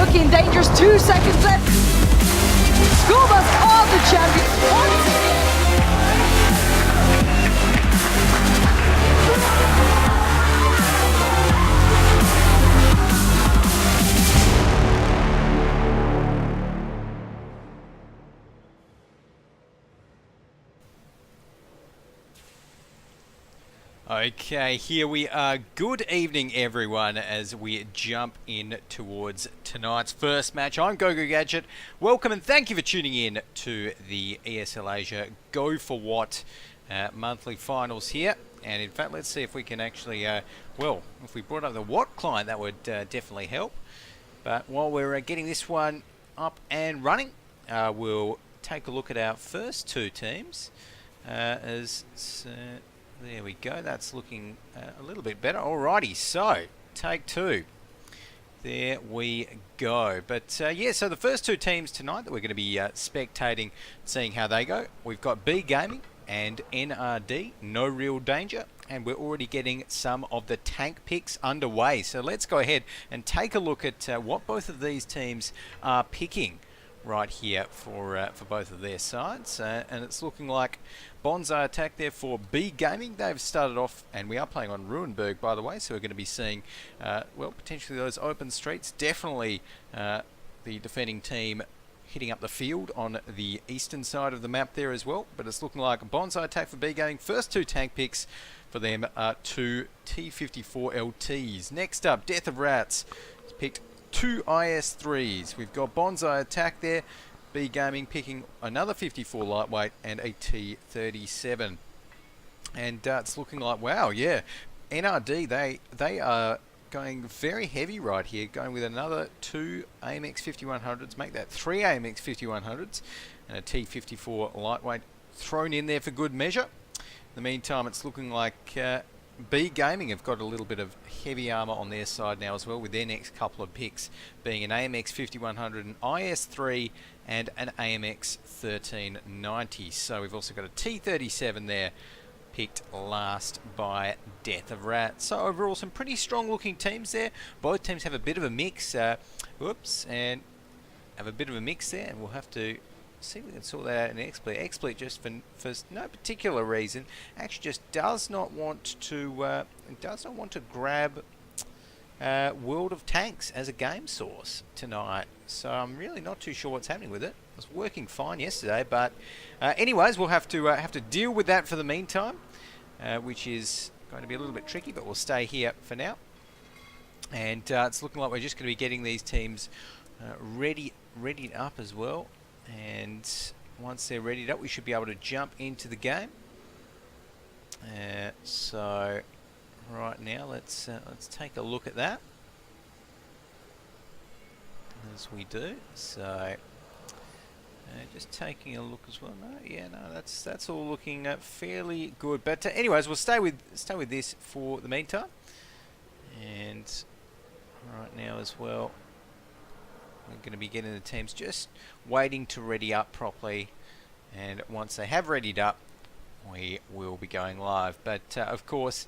looking dangerous. 2 seconds left. School bus are the champions. Okay, here we are. Good evening, everyone, as we jump in towards tonight's first match. I'm Go4WoT. Welcome and thank you for tuning in to the ESL Asia Go4WoT monthly finals here. And in fact, let's see if we can actually, well, if we brought up the WoT client, that would definitely help. But while we're getting this one up and running, we'll take a look at our first two teams there we go, that's looking a little bit better. Alrighty, so take two. There we go. But yeah, so the first two teams tonight that we're going to be spectating, seeing how they go. We've got B Gaming and NRD, no real danger. And we're already getting some of the tank picks underway. So let's go ahead and take a look at what both of these teams are picking right here for both of their sides. And it's looking like Bonsai attack there for B Gaming. They've started off, and we are playing on Ruinberg, by the way, so we're going to be seeing, well, potentially those open streets. Definitely the defending team hitting up the field on the eastern side of the map there as well. But it's looking like a Bonsai attack for B Gaming. First two tank picks for them are two T54 LTs. Next up, Death of Rats. He's picked two IS3s. We've got Bonsai attack there. B Gaming picking another 54 lightweight and a T37. And it's looking like, wow, yeah, NRD, they are going very heavy right here, going with another two AMX 5100s, make that three AMX 5100s and a T54 lightweight thrown in there for good measure. In the meantime, it's looking like B Gaming have got a little bit of heavy armour on their side now as well, with their next couple of picks being an AMX 5100, an IS3 and an AMX 1390. So we've also got a T37 there, picked last by Death of Rats. So overall, some pretty strong looking teams there. Both teams have a bit of a mix, and have a bit of a mix there, and we'll have to see if we can sort that out in Exploit. Exploit, just for no particular reason, actually just does not want to grab World of Tanks as a game source tonight. So I'm really not too sure what's happening with it. It was working fine yesterday, but anyways, we'll have to deal with that for the meantime, which is going to be a little bit tricky, but we'll stay here for now. And it's looking like we're just going to be getting these teams readied up as well. And once they're readied up, we should be able to jump into the game. So right now, let's take a look at that as we do. So just taking a look as well. That's all looking fairly good. But anyways, we'll stay with this for the meantime. And right now as well, we're going to be getting the teams just waiting to ready up properly, and once they have readied up, we will be going live. But of course,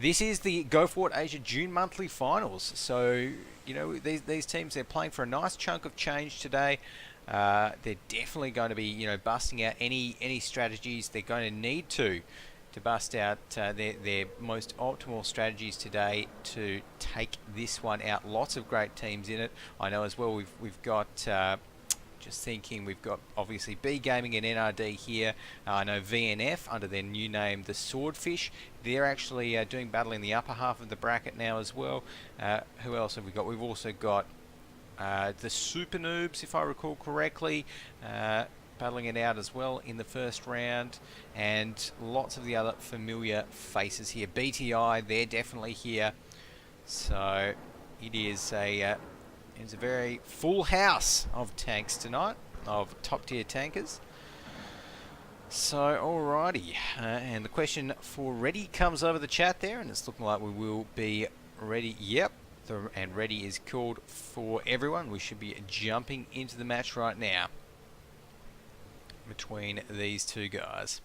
this is the Go4WoT Asia June monthly finals, so you know these teams, they're playing for a nice chunk of change today. They're definitely going to be busting out any strategies they're going to need to bust out their most optimal strategies today to take this one out. Lots of great teams in it. I know as well we've got, just thinking, we've got obviously B Gaming and NRD here. I know VNF under their new name, the Swordfish. They're actually doing battle in the upper half of the bracket now as well. Who else have we got? We've also got the Super Noobs, if I recall correctly, battling it out as well in the first round, and lots of the other familiar faces here. BTI, they're definitely here. So it is a very full house of tanks tonight, of top tier tankers. So alrighty, and the question for ready comes over the chat there, and it's looking like we will be ready. Yep, and ready is called for everyone. We should be jumping into the match right now between these two guys.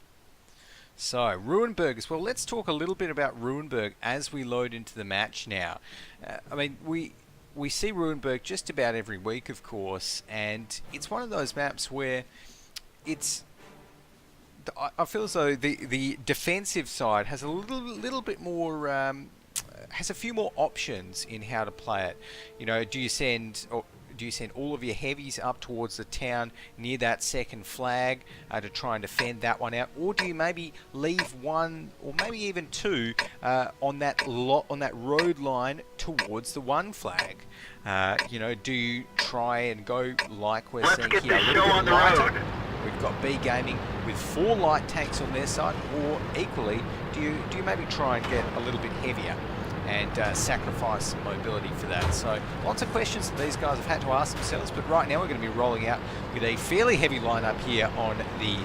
So, Ruinberg as well. Let's talk a little bit about Ruinberg as we load into the match now. I mean, we see Ruinberg just about every week, of course, and it's one of those maps where it's... I feel as though the defensive side has a little bit more... has a few more options in how to play it. You know, do you send all of your heavies up towards the town near that second flag to try and defend that one out, or do you maybe leave one or maybe even two on that road line towards the one flag? You know, do you try and go like we're seeing here, a little bit lighter? We've got B Gaming with 4 light tanks on their side, or equally, do you maybe try and get a little bit heavier and sacrifice some mobility for that? So lots of questions that these guys have had to ask themselves, but right now we're going to be rolling out with a fairly heavy lineup here on the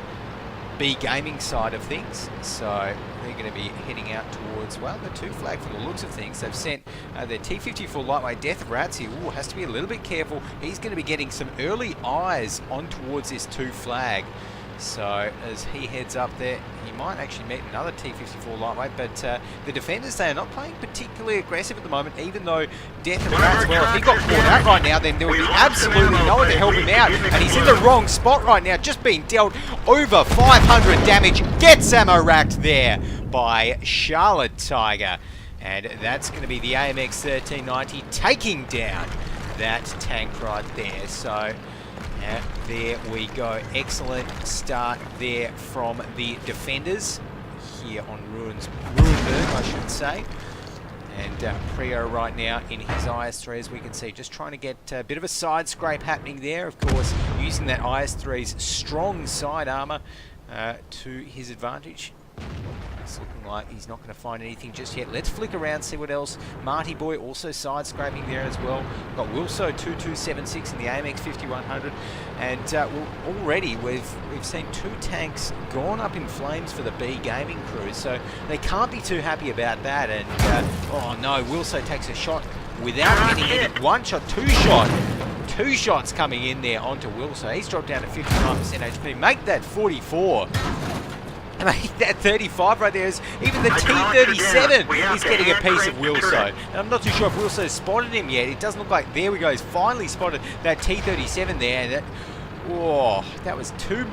B Gaming side of things. So they're going to be heading out towards, well, the 2 flag from the looks of things. They've sent their T-54 lightweight Death of Rats here. Ooh, has to be a little bit careful. He's going to be getting some early eyes on towards this 2 flag. So as he heads up there, he might actually meet another T-54 lightweight, but the defenders, they are not playing particularly aggressive at the moment, even though Death of Rats, well, if he got caught out right now, then there would be absolutely no one to help him out, and he's in the wrong spot right now, just being dealt over 500 damage, gets ammo racked there by Charlotte Tiger, and that's going to be the AMX 1390 taking down that tank right there. So there we go. Excellent start there from the defenders here on Ruinberg, I should say. And Prio right now in his IS-3, as we can see, just trying to get a bit of a side scrape happening there. Of course, using that IS-3's strong side armor to his advantage. It's looking like he's not going to find anything just yet. Let's flick around, see what else. Marty Boy also side scraping there as well. Got Wilso 2276 in the AMX 5100, and already we've seen 2 tanks gone up in flames for the B Gaming crew, so they can't be too happy about that. And oh no, Wilso takes a shot without getting any. 1 shot, 2 shot. 2 shots coming in there onto Wilso. He's dropped down to 59% HP. Make that 44. Make that 35 right there. Even the T-37 is getting a piece of Wilso. And I'm not too sure if Wilso's spotted him yet. It doesn't look like... There we go. He's finally spotted that T-37 there. And that was two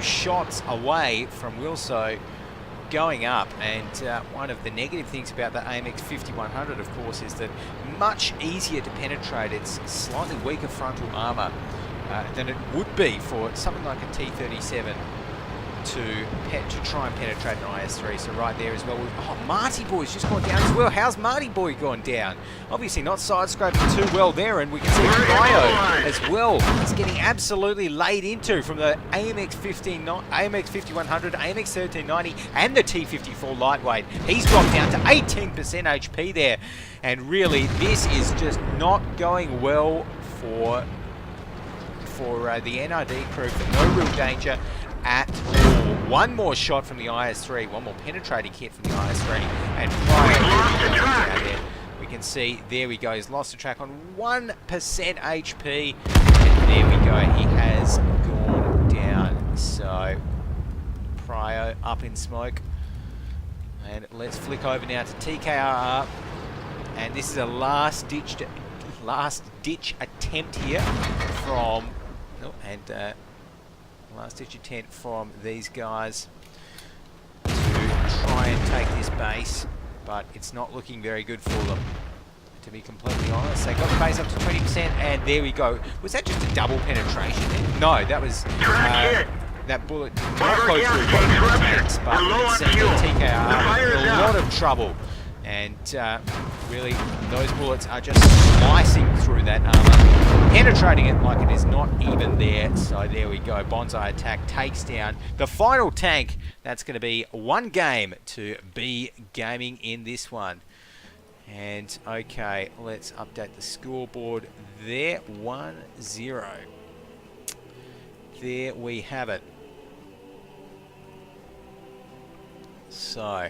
shots away from Wilso going up. And one of the negative things about the AMX 5100, of course, is that much easier to penetrate. It's slightly weaker frontal armor than it would be for something like a T-37 to try and penetrate an IS-3. So right there as well. Oh, Marty Boy's just gone down as well. How's Marty Boy gone down? Obviously not side-scraping too well there, and we can see Cryo as well. He's getting absolutely laid into from the AMX 5100, AMX 1390, and the T-54 lightweight. He's dropped down to 18% HP there, and really this is just not going well for the NRD crew. No real danger at all. One more shot from the IS-3, one more penetrating hit from the IS-3, and Pryor there. We can see, there we go, he's lost the track on 1% HP, and there we go, he has gone down. So, Pryor up in smoke, and let's flick over now to TKRR, and this is a last ditch attempt here from, last-ditch attempt from these guys to try and take this base, but it's not looking very good for them, to be completely honest. They got the base up to 20%, and there we go. Was that just a double penetration there? No, that was... that bullet did not go through both tanks, but you can see the TKR in a lot of trouble. And really, those bullets are just slicing through that armor, penetrating it like it is not even there. So there we go, Bonsai Attack takes down the final tank. That's going to be 1 game to B Gaming in this one. And okay, let's update the scoreboard there, 1-0. There we have it. So...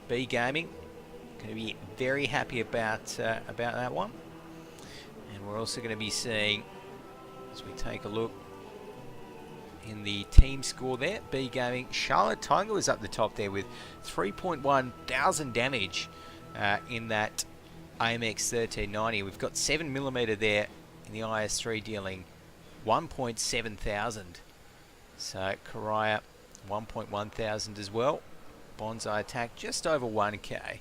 B Gaming, going to be very happy about that one, and we're also going to be seeing, as we take a look in the team score there, B Gaming, Charlotte Tiger was up the top there with 3.1 thousand damage in that AMX 1390. We've got 7mm there in the IS3 dealing 1.7 thousand. So Karaya 1.1 thousand as well. Bonsai attack just over 1k.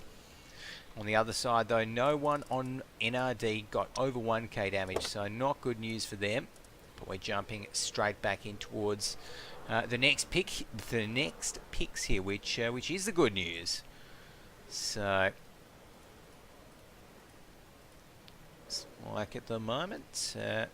On the other side though, no one on NRD got over 1k damage, so not good news for them. But we're jumping straight back in towards the next picks here, which is the good news. So, like at the moment, going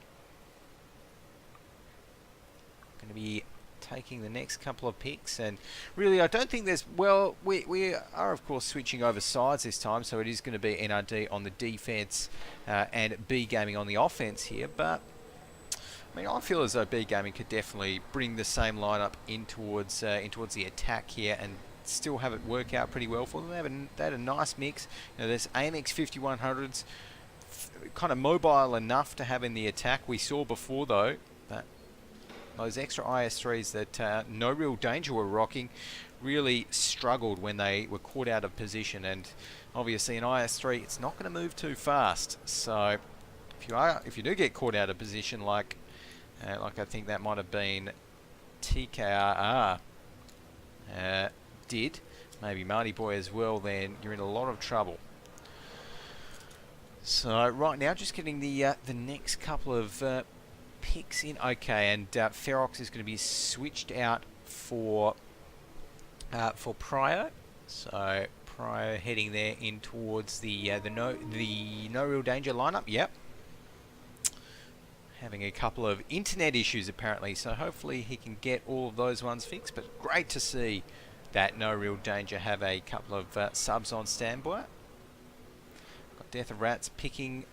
to be taking the next couple of picks, and really I don't think there's, well, we are of course switching over sides this time, so it is going to be NRD on the defense and B Gaming on the offense here, but I mean, I feel as though B Gaming could definitely bring the same lineup in towards the attack here and still have it work out pretty well for them. They had a nice mix. You know, there's AMX 5100s, kind of mobile enough to have in the attack. We saw before though that those extra IS3s that No Real Danger were rocking really struggled when they were caught out of position, and obviously an IS3, it's not going to move too fast. So if you do get caught out of position, like I think that might have been TKRR did, maybe Marty Boy as well, then you're in a lot of trouble. So right now, just getting the next couple of picks in. Okay, and Ferox is going to be switched out for Pryor. So Pryor heading there in towards the No Real Danger lineup. Yep. Having a couple of internet issues apparently, so hopefully he can get all of those ones fixed. But great to see that No Real Danger have a couple of subs on standby. Got Death of Rats picking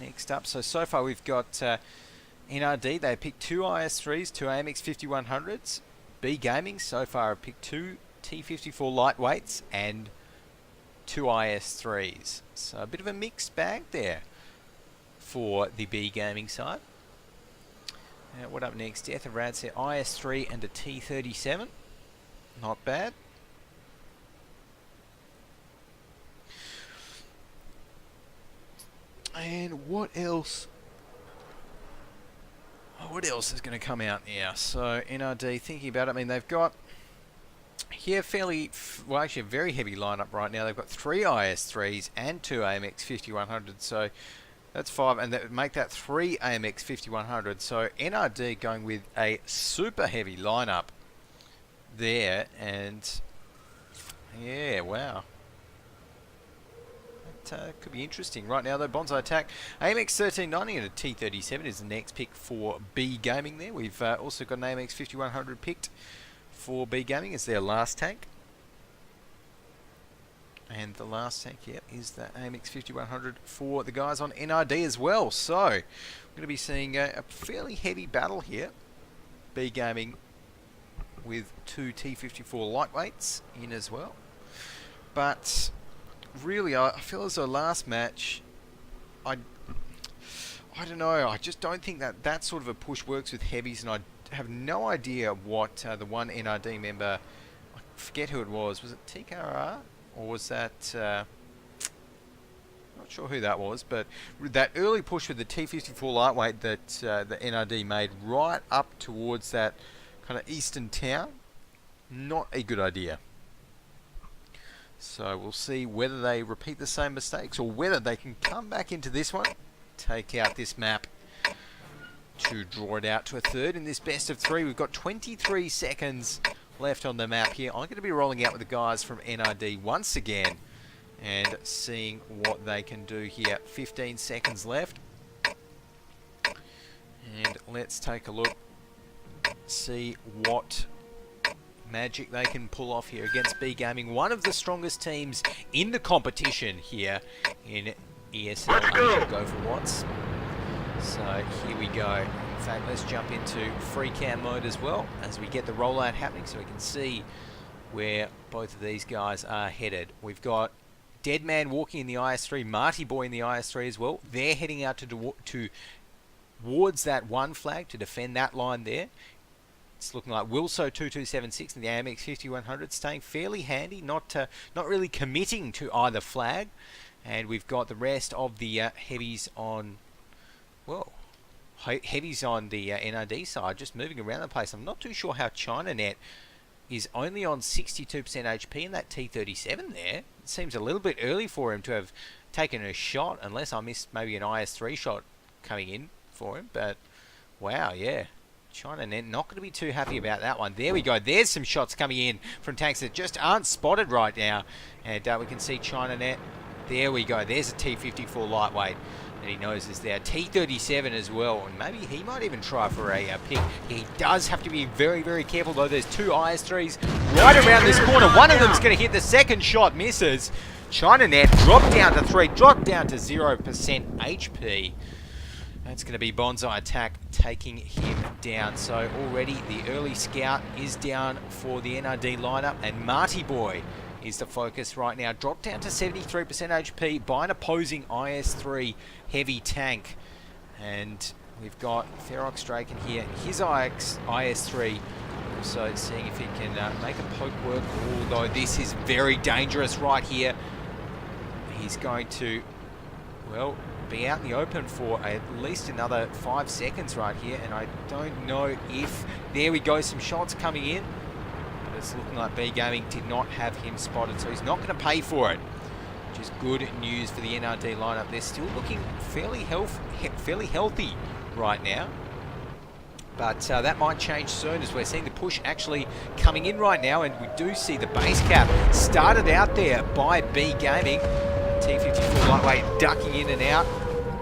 next up. So far we've got NRD, they picked 2 IS3s, 2 AMX 5100s. B Gaming so far have picked 2 T54 lightweights and 2 IS3s. So a bit of a mixed bag there for the B Gaming side. What up next? Death of Rats here, IS3 and a T37. Not bad. And what else? What else is going to come out now? So NRD, thinking about it, I mean they've got here well actually a very heavy lineup right now. They've got 3 IS3s and 2 AMX 5100s, so that's 5, and that would make that 3 AMX 5100s. So NRD going with a super heavy lineup there, and yeah, wow. Could be interesting. Right now though, Bonsai attack, AMX 1390 and a T37 is the next pick for B Gaming there. We've also got an AMX 5100 picked for B Gaming as their last tank. And the last tank, yeah, is the AMX 5100 for the guys on NRD as well. So, we're going to be seeing a fairly heavy battle here. B Gaming with 2 T54 lightweights in as well. But really, I feel as though last match, I don't know, I just don't think that sort of a push works with heavies, and I have no idea what the one NRD member, I forget who it was it TKR? Or was that, not sure who that was, but that early push with the T54 lightweight that the NRD made right up towards that kind of eastern town, not a good idea. So we'll see whether they repeat the same mistakes or whether they can come back into this one, take out this map to draw it out to a third in this best of 3. We've got 23 seconds left on the map here. I'm going to be rolling out with the guys from NRD once again and seeing what they can do here. 15 seconds left. And let's take a look, see what magic they can pull off here against B Gaming, one of the strongest teams in the competition here in ESL under Go4WoT. So here we go. In fact, let's jump into free cam mode as well as we get the rollout happening so we can see where both of these guys are headed. We've got Deadman walking in the IS3, Marty Boy in the IS3 as well. They're heading out towards that one flag to defend that line there. It's looking like Wilso 2276 in the AMX 5100 staying fairly handy, not really committing to either flag. And we've got the rest of the heavies on, well, heavies on the NRD side, just moving around the place. I'm not too sure how ChinaNet is only on 62% HP in that T37 there. It seems a little bit early for him to have taken a shot, unless I missed maybe an IS-3 shot coming in for him. But, wow, yeah. ChinaNet not going to be too happy about that one. There we go. There's some shots coming in from tanks that just aren't spotted right now. And we can see ChinaNet. There we go. There's a T54 lightweight. And he knows is there. T37 as well. And maybe he might even try for a pick. He does have to be very, very careful, though. There's two IS-3s right around this corner. One of them's going to hit the second shot. Misses. ChinaNet dropped down to 3. Dropped down to 0% HP. That's going to be Bonsai Attack taking him down. So already the early scout is down for the NRD lineup. And Marty Boy is the focus right now. Dropped down to 73% HP by an opposing IS-3 heavy tank. And we've got Ferox Draken here. His IS-3 also seeing if he can make a poke work. Although this is very dangerous right here. He's going to, well, be out in the open for at least another 5 seconds right here. And I don't know if... There we go, some shots coming in. It's looking like B Gaming did not have him spotted, so he's not going to pay for it. Which is good news for the NRD lineup. They're still looking fairly healthy right now. But that might change soon, as we're seeing the push actually coming in right now. And we do see the base cap started out there by B Gaming. T54 lightweight ducking in and out.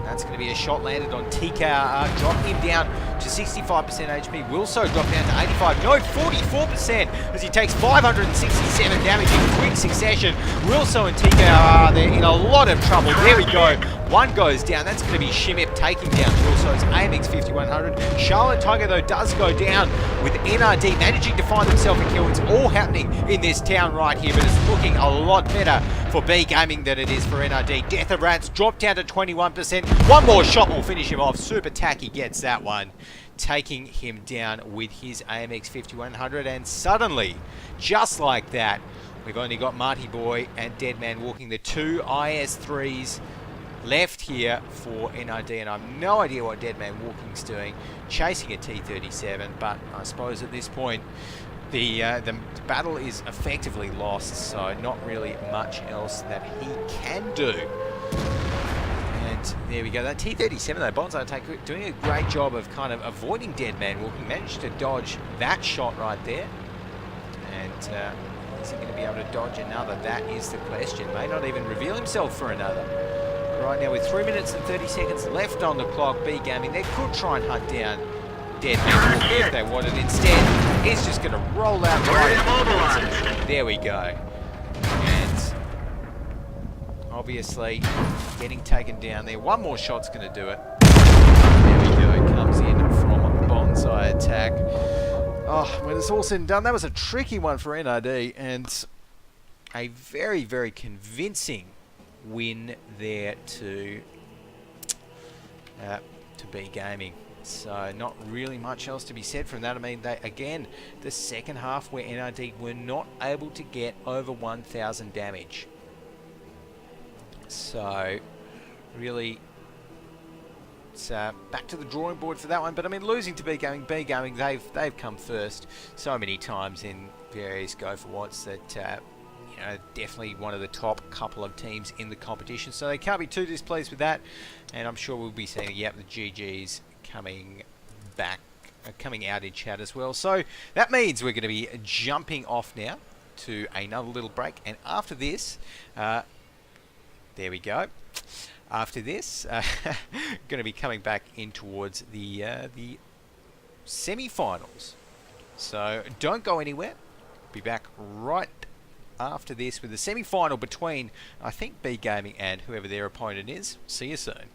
That's going to be a shot landed on TKR, dropping him down to 65% HP. Wilso dropped down to 85, no, 44%, as he takes 567 damage in quick succession. Wilso and TKR, they're in a lot of trouble. There we go. One goes down. That's going to be Shimip taking down Wilso's AMX 5100. Charlotte Tiger, though, does go down, with NRD managing to find himself a kill. It's all happening in this town right here, but it's looking a lot better for B Gaming than it is for NRD. Death of Rats dropped down to 21%. One more shot will finish him off. Super Tacky gets that one, taking him down with his AMX 5100. And suddenly, just like that, we've only got Marty Boy and Deadman walking, the two IS-3s left here for NRD, and I have no idea what Deadman Walking's doing, chasing a T37, but I suppose at this point the battle is effectively lost, so not really much else that he can do. And there we go. That T37 though, Bonsai Attack doing a great job of kind of avoiding Deadman Walking, managed to dodge that shot right there. And is he going to be able to dodge another? That is the question. May not even reveal himself for another. Right now, with 3 minutes and 30 seconds left on the clock, B Gaming, they could try and hunt down Deadman Walking if they wanted. Instead, he's just going to roll out right. There we go. And obviously, getting taken down there. One more shot's going to do it. There we go. Comes in from Bonsai Attack. Oh, when it's all said and done, that was a tricky one for NRD, and a very, very convincing win there to B Gaming. So not really much else to be said from that. I mean, they, again, the second half where NRD were not able to get over 1,000 damage. So really, it's back to the drawing board for that one. But I mean, losing to B Gaming, they've come first so many times in various Go4WoTs that definitely one of the top couple of teams in the competition, so they can't be too displeased with that. And I'm sure we'll be seeing the GGs coming back, coming out in chat as well. So that means we're going to be jumping off now to another little break, and after this, there we go. After this, going to be coming back in towards the semi-finals. So don't go anywhere. Be back right after this with the semi-final between, I think, B Gaming and whoever their opponent is. See you soon.